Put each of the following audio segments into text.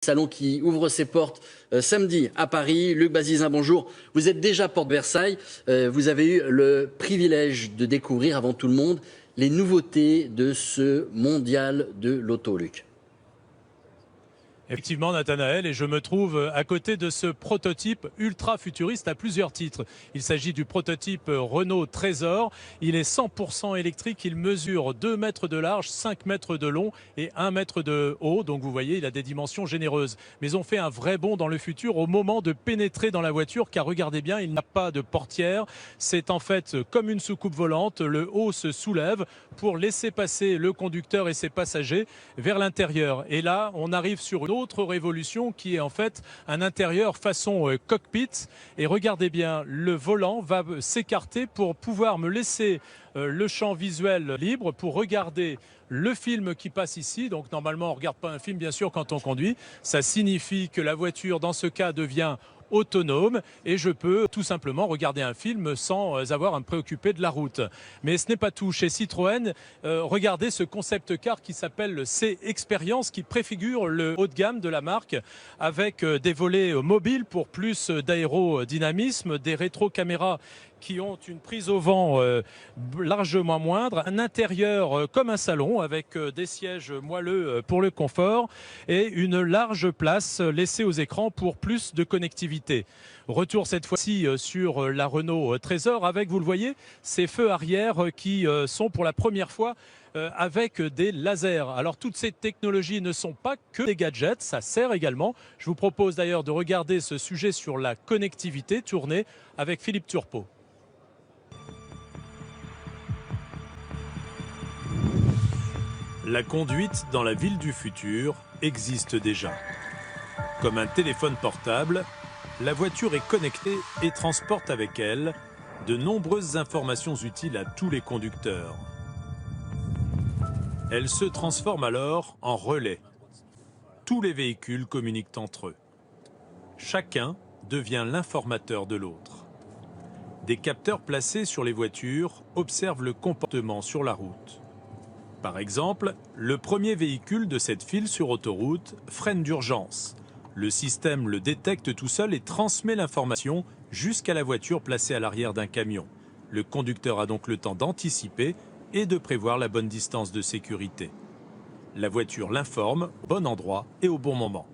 Salon qui ouvre ses portes samedi à Paris. Luc Bazizin, bonjour. Vous êtes déjà porte Versailles. Vous avez eu le privilège de découvrir avant tout le monde les nouveautés de ce mondial de l'auto, Luc. Effectivement, Nathanaël, et je me trouve à côté de ce prototype ultra futuriste à plusieurs titres. Il s'agit du prototype Renault Trésor. Il est 100% électrique. Il mesure 2 mètres de large, 5 mètres de long et 1 mètre de haut. Donc vous voyez, il a des dimensions généreuses. Mais on fait un vrai bond dans le futur au moment de pénétrer dans la voiture, car regardez bien, il n'a pas de portière. C'est en fait comme une soucoupe volante. Le haut se soulève pour laisser passer le conducteur et ses passagers vers l'intérieur. Et là, on arrive sur une autre révolution qui est en fait un intérieur façon cockpit. Et regardez bien, le volant va s'écarter pour pouvoir me laisser le champ visuel libre pour regarder le film qui passe ici. Donc normalement on ne regarde pas un film bien sûr quand on conduit. Ça signifie que la voiture dans ce cas devient autonome et je peux tout simplement regarder un film sans avoir à me préoccuper de la route. Mais ce n'est pas tout. Chez Citroën, regardez ce concept car qui s'appelle le C-Experience qui préfigure le haut de gamme de la marque avec des volets mobiles pour plus d'aérodynamisme, des rétro-caméras qui ont une prise au vent largement moindre, un intérieur comme un salon avec des sièges moelleux pour le confort et une large place laissée aux écrans pour plus de connectivité. Retour cette fois-ci sur la Renault Trésor avec, vous le voyez, ces feux arrière qui sont pour la première fois avec des lasers. Alors toutes ces technologies ne sont pas que des gadgets, ça sert également. Je vous propose d'ailleurs de regarder ce sujet sur la connectivité tourné avec Philippe Turpot. La conduite dans la ville du futur existe déjà. Comme un téléphone portable, la voiture est connectée et transporte avec elle de nombreuses informations utiles à tous les conducteurs. Elle se transforme alors en relais. Tous les véhicules communiquent entre eux. Chacun devient l'informateur de l'autre. Des capteurs placés sur les voitures observent le comportement sur la route. Par exemple, le premier véhicule de cette file sur autoroute freine d'urgence. Le système le détecte tout seul et transmet l'information jusqu'à la voiture placée à l'arrière d'un camion. Le conducteur a donc le temps d'anticiper et de prévoir la bonne distance de sécurité. La voiture l'informe au bon endroit et au bon moment.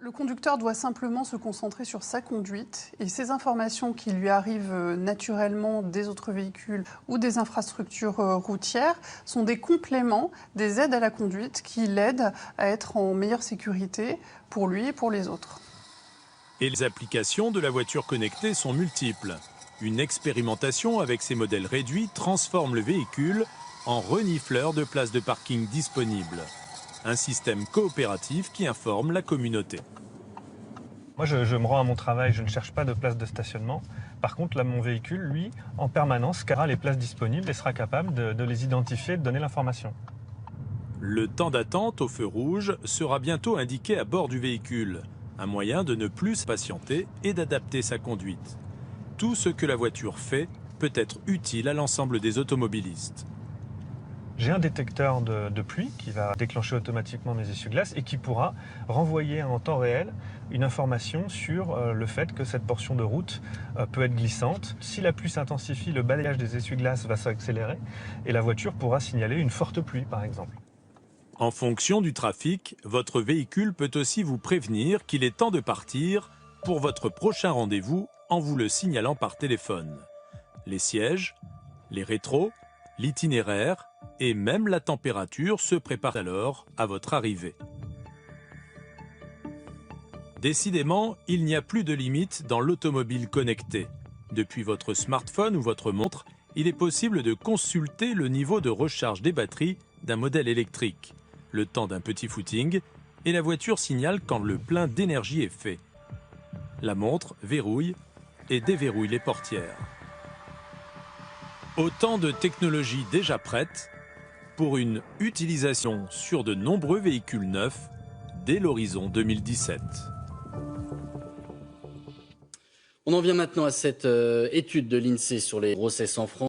Le conducteur doit simplement se concentrer sur sa conduite et ces informations qui lui arrivent naturellement des autres véhicules ou des infrastructures routières sont des compléments, des aides à la conduite qui l'aident à être en meilleure sécurité pour lui et pour les autres. Et les applications de la voiture connectée sont multiples. Une expérimentation avec ces modèles réduits transforme le véhicule en renifleur de places de parking disponibles. Un système coopératif qui informe la communauté. Moi, je me rends à mon travail, je ne cherche pas de place de stationnement. Par contre, là, mon véhicule, lui, en permanence, scannera les places disponibles et sera capable de les identifier et de donner l'information. Le temps d'attente au feu rouge sera bientôt indiqué à bord du véhicule. Un moyen de ne plus patienter et d'adapter sa conduite. Tout ce que la voiture fait peut être utile à l'ensemble des automobilistes. J'ai un détecteur de pluie qui va déclencher automatiquement mes essuie-glaces et qui pourra renvoyer en temps réel une information sur le fait que cette portion de route peut être glissante. Si la pluie s'intensifie, le balayage des essuie-glaces va s'accélérer et la voiture pourra signaler une forte pluie par exemple. En fonction du trafic, votre véhicule peut aussi vous prévenir qu'il est temps de partir pour votre prochain rendez-vous en vous le signalant par téléphone. Les sièges, les rétros, l'itinéraire et même la température se préparent alors à votre arrivée. Décidément, il n'y a plus de limite dans l'automobile connectée. Depuis votre smartphone ou votre montre, il est possible de consulter le niveau de recharge des batteries d'un modèle électrique, le temps d'un petit footing, et la voiture signale quand le plein d'énergie est fait. La montre verrouille et déverrouille les portières. Autant de technologies déjà prêtes pour une utilisation sur de nombreux véhicules neufs dès l'horizon 2017. On en vient maintenant à cette étude de l'INSEE sur les grossesses en France.